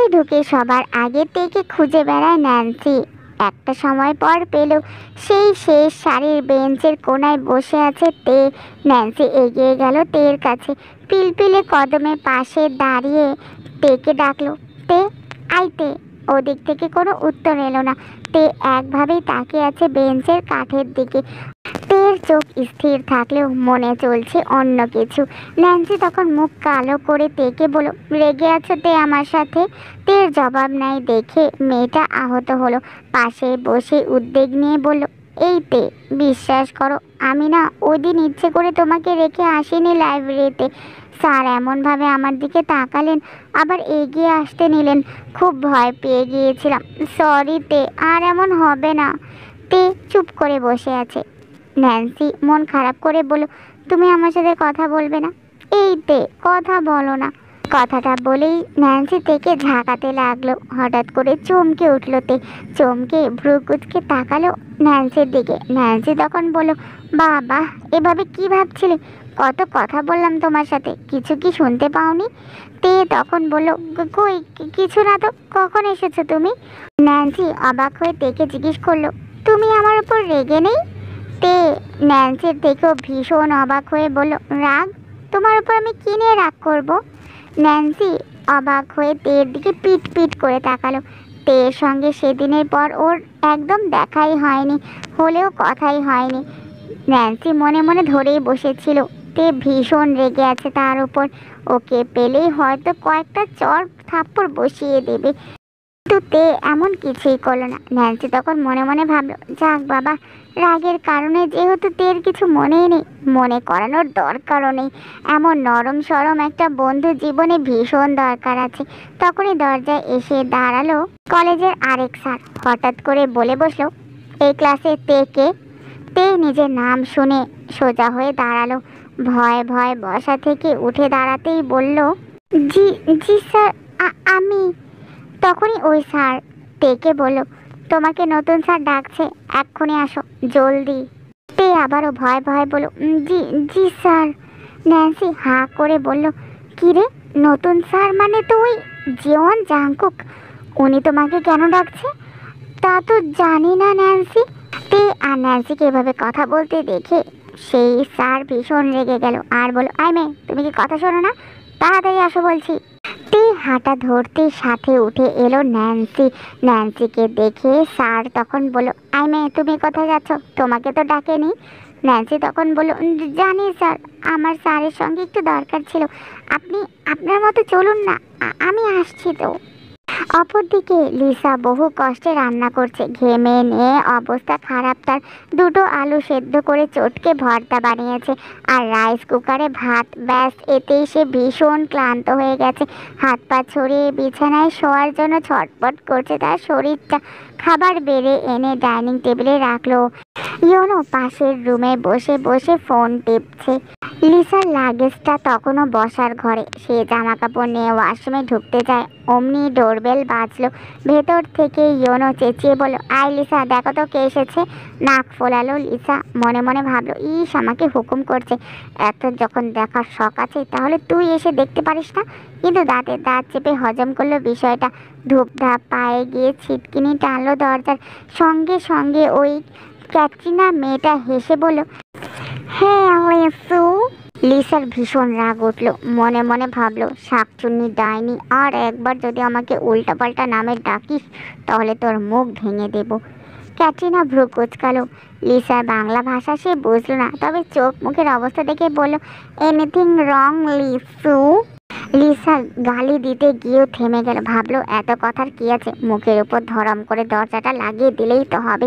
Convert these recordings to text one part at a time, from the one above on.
ক্লাসে ঢুকে সবার আগে তেকে খুঁজে বেড়ায় ন্যান্সি। একটা সময় পর পেল সেই শেষ সারির বেঞ্চের কোনায় বসে আছে তে। ন্যান্সি এগিয়ে গেল তের কাছে, পিলপিলে কদমে পাশে দাঁড়িয়ে তেকে ডাকলো, তে আইতে। ওদিক থেকে কোনো উত্তর এলো না। তে একভাবেই তাকিয়ে আছে বেঞ্চের কাঠের দিকে। তের চোখ স্থির থাকলেও মনে চলছে অন্য কিছু। ন্যান্সি তখন মুখ কালো করে তেকে বলল, রেগে আছো তে আমার সাথে? তের জবাব নাই দেখে মেয়েটা আহত হলো। পাশে বসে উদ্বেগ নিয়ে বলল, এই তে, বিশ্বাস করো আমি না ওই দিন ইচ্ছে করে তোমাকে রেখে আসিনি লাইব্রেরিতে। স্যার এমনভাবে আমার দিকে তাকালেন, আবার এগিয়ে আসতে নিলেন, খুব ভয় পেয়ে গিয়েছিলাম। সরি তে, আর এমন হবে না। তে চুপ করে বসে আছে। ন্যান্সি মন খারাপ করে বলল, তুমি আমার সাথে কথা বলবে না? এই তে, কথা বলো না। কথাটা বলেই ন্যান্সি থেকে ঝাঁকাতে লাগলো। হঠাৎ করে চমকে উঠল তে, চমকে ভ্রু কুঁচকে তাকালো ন্যান্সির দিকে। ন্যান্সি তখন বলল, বাবা এভাবে কি ভাবছিলে? কত কথা বললাম তোমার সাথে, কিছু কি শুনতে পাওনি? তে তখন বলল, কই কিছু না তো, কখন এসেছো তুমি? ন্যান্সি অবাক হয়ে তেকে জিজ্ঞেস করলো, তুমি আমার উপর রেগে নেই? তে ন্যান্সির থেকেও ভীষণ অবাক হয়ে বলল, রাগ? তোমার উপর আমি কি নিয়ে রাগ করব? ন্যান্সি অবাক হয়ে তের দিকে পিট পিট করে তাকালো। তের সঙ্গে সেদিনের পর ওর একদম দেখাই হয়নি, হলেও কথাই হয়নি। ন্যান্সি মনে মনে ধরেই বসেছিল তে ভীষণ রেগে আছে তার উপর। ওকে পেলেই হয়তো কয়েকটা চড় থাপ্পড় বসিয়ে দেবে। কিন্তু তে এমন কিছুই করলো না। ন্যান্সি তখন মনে মনে ভাবলো, যাক বাবা, রাগের কারণে যেহেতু তের কিছু মনেই নেই, মনে করানোর দরকারও নেই। এমন নরম সরম একটা বন্ধু জীবনে ভীষণ দরকার আছে। তখনই দরজায় এসে দাঁড়ালো কলেজের আরেক স্যার। হঠাৎ করে বলে বসলো, এই ক্লাসে তে কে? তে নিজের নাম শুনে সোজা হয়ে দাঁড়ালো। ভয় ভয় বসা থেকে উঠে দাঁড়াতেই বলল, জি জি স্যার, আমি। তখনই ওই স্যার তেকে বলল, তোমাকে নতুন স্যার ডাকছে, এক্ষুনি আসো, জলদি। তে আবারও ভয় ভয় বলল, জি জি স্যার। ন্যান্সি হাঁ করে বলল, কিরে, নতুন স্যার মানে তো ওই জিওন জাংকুক, উনি তোমাকে কেন ডাকছে? তা তো জানি না ন্যান্সি। তে আর ন্যান্সিকে এভাবে কথা বলতে দেখে সেই স্যার ভীষণ রেগে গেল আর বলল, আই মেয়ে, তুমি কি কথা শোনো না? তাড়াতাড়ি আসো বলছি। তে হাঁটা ধরতে সাথে উঠে এলো ন্যান্সি। ন্যান্সিকে দেখে স্যার তখন বলল, আই মেয়ে, তুমি কোথায় যাচ্ছ? তোমাকে তো ডাকেনি। ন্যান্সি তখন বলল, জানি স্যার, আমার স্যারের সঙ্গে একটু দরকার ছিল। আপনি আপনার মতো চলুন না, আমি আসছি তো। অপরদিকে লিসা বহু কষ্টে রান্না করছে। ঘেমে নিয়ে অবস্থা খারাপ তার। দুটো আলু সেদ্ধ করে চটকে ভর্তা বানিয়েছে আর রাইস কুকারে ভাত, ব্যাস এতেই সে ভীষণ ক্লান্ত হয়ে গেছে। হাত পা ছড়িয়ে বিছানায় শোয়ার জন্য ছটপট করছে তার শরীরটা। খাবার বেড়ে এনে ডাইনিং টেবিলে রাখলো। ইয়োনো পাশের রুমে বসে বসে ফোন টিপছে। লিসার লাগেজটা তখনও বসার ঘরে। সে জামা কাপড় নিয়ে ওয়াশরুমে ঢুকতে যায়, অমনি ডোরবেল বাজলো। ভেতর থেকে ইয়োনো চেঁচিয়ে বলল, আই লিসা, দেখো তো কে এসেছে। নাক ফোলালো লিসা, মনে মনে ভাবলো, ইস, আমাকে হুকুম করছে। এত যখন দেখার শখ আছে তাহলে তুই এসে দেখতে পারিস না। কিন্তু দাঁতে দাঁত চেপে হজম করলো বিষয়টা। ধূপধাপ পায়ে গিয়ে ছিটকিনি টানলো দরজার। সঙ্গে সঙ্গে ওই ক্যাটরিনা মেয়েটা হেসে বলল, হ্যাঁ লিসু। লিসার ভীষণ রাগ উঠলো। মনে মনে ভাবলো, শাকচুন্নি ডাইনি, আর একবার যদি আমাকে উল্টাপাল্টা নামে ডাকিস তাহলে তোর মুখ ভেঙে দেব। ক্যাটরিনা ভ্রু কুচকালো। লিসার বাংলা ভাষা সে বুঝলো না, তবে চোখ মুখের অবস্থা দেখে বলল, এনিথিং রং লিসু? লিসা গালি দিতে গিয়েও থেমে গেল। ভাবলো, এত কথার কি আছে, মুখের উপর ধরম করে দরজাটা লাগিয়ে দিলেই তো হবে।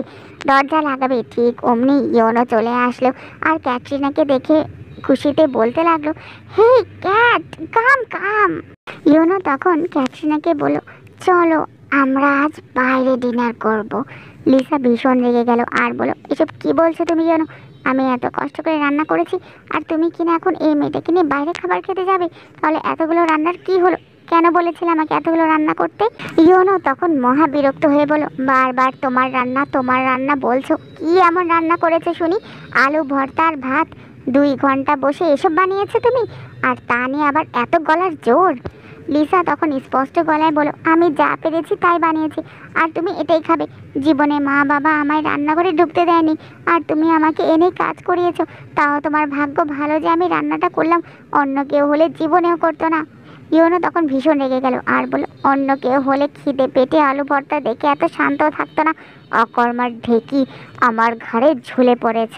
দরজা লাগাবে ঠিক অমনি ইয়োনো চলে আসলো আর ক্যাটরিনাকে দেখে খুশিতে বলতে লাগলো, হে ক্যাট, কাম কাম। ইয়োনো তখন ক্যাটরিনাকে বলল, চলো আমরা আজ বাইরে ডিনার করব। লিসা ভীষণ রেগে গেল আর বলল, এসব কি বলছো তুমি ইয়োনো? আমি এত কষ্ট করে রান্না করেছি আর তুমি কিনা এখন এই মেয়েটাকে নিয়ে বাইরে খাবার খেতে যাবে? তাহলে এতগুলো রান্নার কি হলো? কেন বলেছিলে আমাকে এতগুলো রান্না করতে? ইয়োনো তখন মহা বিরক্ত হয়ে বলল, বারবার তোমার রান্না বলছো, কি এমন রান্না করেছে শুনি? আলু ভর্তা আর ভাত, 2 ঘন্টা বসে এসব বানিয়েছো তুমি? আর তা নিয়ে আবার এত গলার জোর? লিসা তখন স্পষ্ট গলায় বলল, আমি যা পেরেছি তাই বানিয়েছি, আর তুমি এটাই খাবে। জীবনে মা বাবা আমায় রান্নাঘরে ঢুকতে দেয়নি, আর তুমি আমাকে এনেই কাজ করিয়েছো। তাও তোমার ভাগ্য ভালো যে আমি রান্নাটা করলাম, অন্য কেউ হলে জীবনেও করতো না। ইওনো তখন ভীষণ রেগে গেল আর বলল, অন্য কেউ হলে খিদে পেটে আলু ভর্তা দেখে এত শান্ত থাকতো না। অকর্মার ঢেকি, আমার ঘাড়ে ঝুলে পড়েছ।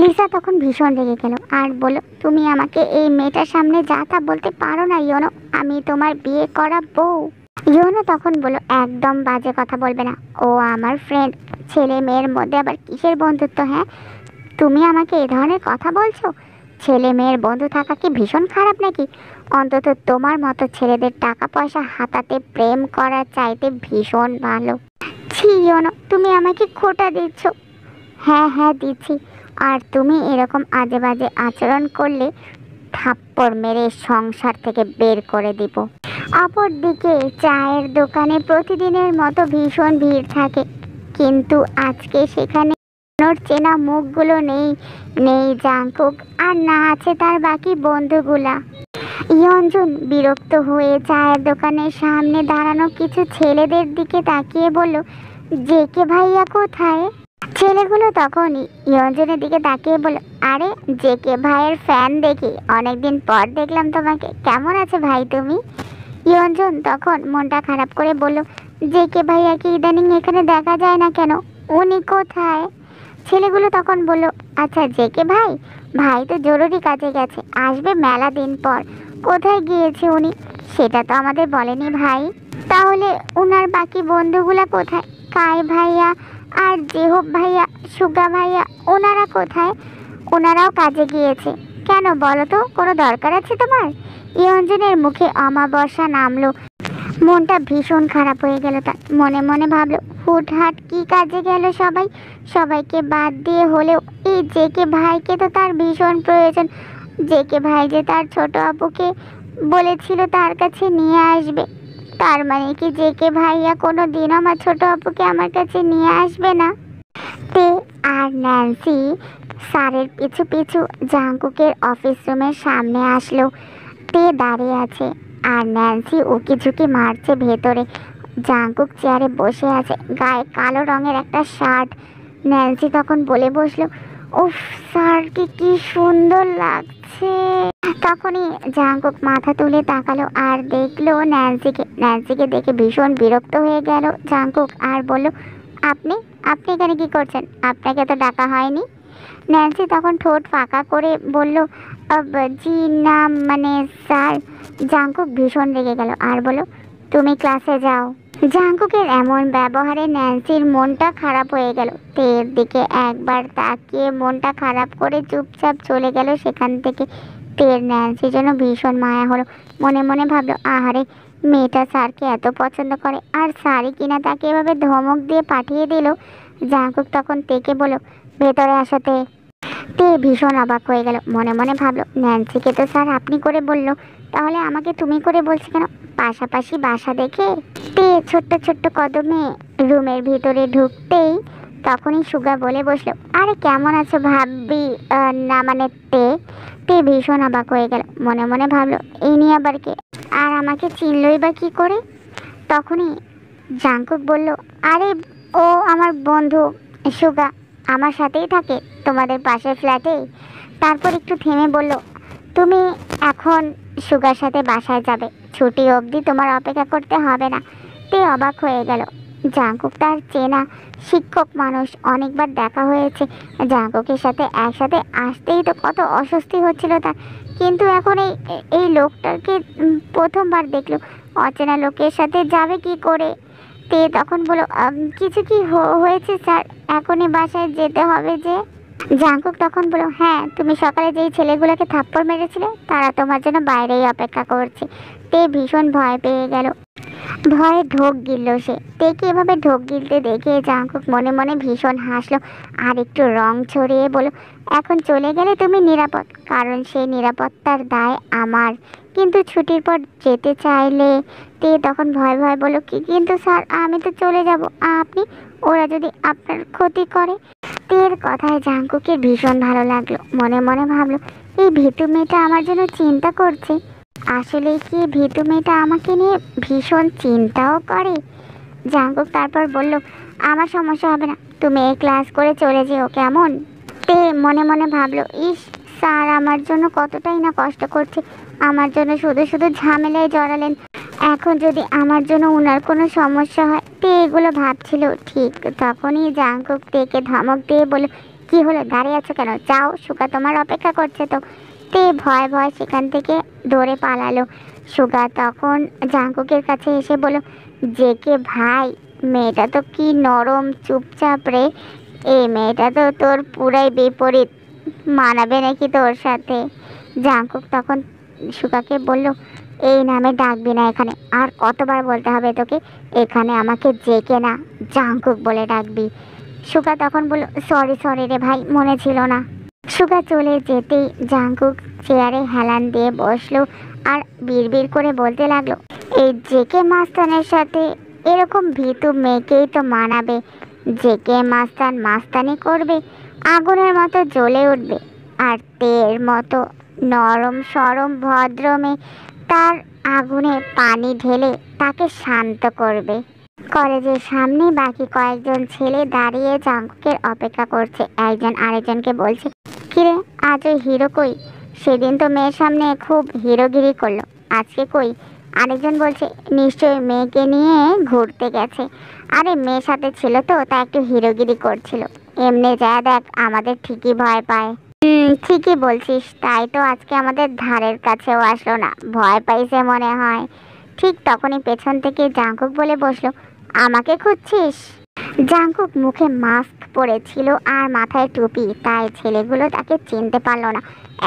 লিসা তখন ভীষণ রেগে গেল আর বলল, তুমি আমাকে এই মেয়েটার সামনে যা তা বলতে পারো না ইওনো, আমি তোমার বিয়ে করা বউ। ইওনো তখন বলল, একদম বাজে কথা বলবে না, ও আমার ফ্রেন্ড। ছেলে মেয়ের মধ্যে আবার কিসের বন্ধুত্ব? হ্যাঁ, তুমি আমাকে এ ধরনের কথা বলছো? ছেলে মেয়ের বন্ধু থাকা কি ভীষণ খারাপ নাকি? অন্তত তোমার মতো ছেলেদের টাকা পয়সা হাতাতে প্রেম করা চাইতে ভীষণ ভালো। ছি ইওনো, তুমি আমাকে খোঁটা দিচ্ছ। হ্যাঁ হ্যাঁ দিচ্ছি, আর তুমি এরকম আজে বাজে আচরণ করলে থাপ্পড় মেরে সংসার থেকে বের করে দিব। অপরদিকে চায়ের দোকানে প্রতিদিনের মতো ভীষণ ভিড় থাকে, কিন্তু আজকে সেখানে ওর চেনা মুখগুলো নেই। নেই জাংকুক, আর না আছে তার বাকি বন্ধুগুলা। ইয়ঞ্জন বিরক্ত হয়ে চায়ের দোকানের সামনে দাঁড়ানো কিছু ছেলেদের দিকে তাকিয়ে বলল, জেকে ভাইয়া কোথায়? ছেলেগুলো তখন ইয়ঞ্জনের দিকে তাকিয়ে বলল, আরে জেকে ভাইয়ের ফ্যান দেখি, অনেকদিন পর দেখলাম তোমাকে, কেমন আছে ভাই তুমি? ইয়ঞ্জন তখন মনটা খারাপ করে বলল, জেকে ভাইয়াকে ইদানিং এখানে দেখা যায় না কেন, উনি কোথায়? ছেলেগুলো তখন বলল, আচ্ছা জেকে ভাই, ভাই তো জরুরি কাজে গেছে, আসবে মেলা দিন পর। কোথায় গিয়েছে উনি সেটা তো আমাদের বলেনি ভাই। তাহলে ওনার বাকি বন্ধুগুলা কোথায়? কাই ভাইয়া আর জেহব ভাইয়া, সুগা ভাইয়া, ওনারা কোথায়? ওনারাও কাজে গিয়েছে। কেন বলো তো, কোনো দরকার আছে তোমার? ইয়ঞ্জনের মুখে অমাবস্যা নামলো। মনটা ভীষণ খারাপ হয়ে গেল তার। মনে মনে ভাবলো, হুটহাট কি কাজে গেল সবাই? সবাইকে বাদ দিয়ে হলেও এই জেকে ভাইকে তো তার ভীষণ প্রয়োজন। জেকে ভাই যে তার ছোট আপুকে বলেছিল তার কাছে নিয়ে আসবে, তার মানে কি জেকে ভাইয়া কোনো দিন আমার ছোট আপুকে আমার কাছে নিয়ে আসবে না? তে আর ন্যান্সি স্যারের পিছু পিছু জাংকুকের অফিস রুমের সামনে আসলো। তে দাঁড়িয়ে আছে আর ন্যান্সি উকি ঝুঁকি মারছে ভেতরে। জাংকুক চেয়ারে বসে আছে, গায়ে কালো রঙের একটা শার্ট। ন্যান্সি তখন বলে বসলো, উফ স্যারকে কি সুন্দর লাগছে। তখনই জাংকুক মাথা তুলে তাকালো আর দেখলো ন্যান্সিকে। ন্যান্সিকে দেখে ভীষণ বিরক্ত হয়ে গেল জাংকুক আর বলল, আপনি আপনি এখানে কি করছেন? আপনাকে তো ডাকা হয়নি। ন্যান্সি তখন ঠোঁট ফাঁকা করে বলল, জি না মানে স্যার। জাংকুক ভীষণ রেগে গেল আর বলল, তুমি ক্লাসে যাও। জাংকুকের এমন ব্যবহারে ন্যান্সির মনটা খারাপ হয়ে গেল। তের দিকে একবার তাকিয়ে মনটা খারাপ করে চুপচাপ চলে গেল সেখান থেকে। তের ন্যান্সির জন্য ভীষণ মায়া হলো। মনে মনে ভাবলো, আহারে মেয়েটা স্যারকে এত পছন্দ করে, আর স্যারই কিনা তাকে এভাবে ধমক দিয়ে পাঠিয়ে দিল। জাংকুক তখন তেকে বলল, ভেতরে আসো তে। তে ভীষণ অবাক হয়ে গেল। মনে মনে ভাবলো, ন্যান্সিকে তো স্যার আপনি করে বললো, তাহলে আমাকে তুমি করে বলছে কেন? পাশাপাশি বাসা দেখে। তে ছোট্ট ছোট্ট কদমে রুমের ভিতরে ঢুকতেই তখনই সুগা বলে বসলো, আরে কেমন আছো ভাবি? না মানে তে। তে ভীষণ অবাক হয়ে গেল। মনে মনে ভাবলো, এই নিয়ে আবার কে, আর আমাকে চিনলই বা কি করে? তখনই জাংকুক বলল, আরে ও আমার বন্ধু সুগা, আমার সাথেই থাকে তোমাদের পাশের ফ্ল্যাটে। তারপর একটু থেমে বলল, তুমি এখন সুগার সাথে বাসায় যাবে, ছুটি অবধি তোমার অপেক্ষা করতে হবে না। তে অবাক হয়ে গেল। জাংকুক তার চেনা শিক্ষক মানুষ, অনেকবার দেখা হয়েছে। জাংকুকের সাথে একসাথে আসতেই তো কত অস্বস্তি হচ্ছিল তার, কিন্তু এখন এই এই লোকটাকে প্রথমবার দেখলো। অচেনা লোকের সাথে যাবে কি করে? তে তখন বলল, কিছু কি হয়েছে স্যার? এখনই বাসায় যেতে হবে যে। জাংকুক তখন বলল, হ্যাঁ তুমি সকালে যেই ছেলেগুলোকে থাপ্পড় মেরেছিলে তারা তোমার জন্য বাইরেই অপেক্ষা করছে। তে ভীষণ ভয় পেয়ে গেল। ভয়ে ঢোক গিলল সে। তেকে এভাবে ঢোক গিলতে দেখে জাংকুক মনে মনে ভীষণ হাসলো আর একটু রং ছড়িয়ে বলল, এখন চলে গেলে তুমি নিরাপদ, কারণ সেই নিরাপত্তার দায় আমার। কিন্তু ছুটির পর যেতে চাইলে। তে তখন ভয় ভয় বলল, কি কিন্তু স্যার আমি তো চলে যাব, আপনি, ওরা যদি আপনার ক্ষতি করে। তের কথায় জাংকুকের ভীষণ ভালো লাগলো। মনে মনে ভাবলো, এই ভীতু মেয়েটা আমার জন্য চিন্তা করছে। আসলে কি ভীতু মেয়েটা আমাকে নিয়ে ভীষণ চিন্তাও করে। জাঙ্কুক তারপর বলল, আমার সমস্যা হবে না, তুমি এই ক্লাস করে চলে যেও, কেমন? তে মনে মনে ভাবলো, ইস, স্যার আমার জন্য কতটাই না কষ্ট করছে, আমার জন্য শুধু শুধু ঝামেলায় জড়ালেন, এখন যদি আমার জন্য ওনার কোনো সমস্যা হয়। তে এগুলো ভাবছিল, ঠিক তখনই জাঙ্কুক তেকে ধমক দিয়ে বলল, কি হলো, দাঁড়িয়ে আছো কেন, যাও, সুগা তোমার অপেক্ষা করছে তো। তে ভয় ভয় সেখান থেকে দৌড়ে পালালো। সুগা তখন জাঙ্কুকের কাছে এসে বলল, জেকে ভাই, মেয়েটা তো কি নরম চুপচাপ রে, এই মেয়েটা তো তোর পুরাই বিপরীত, মানাবে নাকি তোর সাথে? জাঙ্কুক তখন সুগাকে বলল, এই নামে ডাকবি না এখানে, আর কতবার বলতে হবে তোকে, এখানে আমাকে জেকে না জাঙ্কুক বলে ডাকবি। সুগা তখন বলল, সরি সরি রে ভাই, মনে ছিল না। সুগা চলে যেতেই জাঙ্কুক চেয়ারে হেলান দিয়ে বসলো আর বিড়বিড় করে বলতে লাগলো, এই জেকে মাস্তানের সাথে এরকম ভীতু মেয়েকেই তো মানাবে। জেকে মাস্তান মাস্তানি করবে, আগুনের মতো জ্বলে উঠবে, আর তের মতো নরম সরম ভদ্র মেয়ে তার আগুনে পানি ঢেলে তাকে শান্ত করবে। কলেজের সামনে বাকি কয়েকজন ছেলে দাঁড়িয়ে জাঙ্কুকের অপেক্ষা করছে, একজন আরেকজনকে বলছে, কিরে, আজ ওই হিরো কই? সেদিন তো মেয়ের সামনে খুব হিরোগিরি করলো, আজকে কই? আরেকজন বলছে, নিশ্চয়ই মেয়েকে নিয়ে ঘুরতে গেছে। আরে মেয়ের সাথে ছিল তো, তা একটু হিরোগিরি করছিল, এমনি যা দেখ আমাদের ঠিকই ভয় পায়। ঠিকই বলছিস, তাই তো আজকে আমাদের ধারের কাছেও আসলো না, ভয় পাইছে মনে হয়। ঠিক তখনই পেছন থেকে জাঙ্কুক বলে বসলো, আমাকে খুঁজছিস? জাঙ্কুক মুখে মাস্ক পরেছিল আর মাথায় টুপি, তাই ছেলেগুলো তাকে চিনতে পারলো না।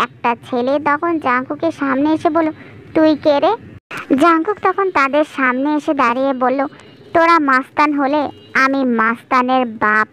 একটা ছেলে তখন জাঙ্কুকের সামনে এসে বলল, তুই কে রে? জাঙ্কুক তখন তাদের সামনে এসে দাঁড়িয়ে বলল, তোরা মাস্তান হলে আমি মাস্তানের বাপ।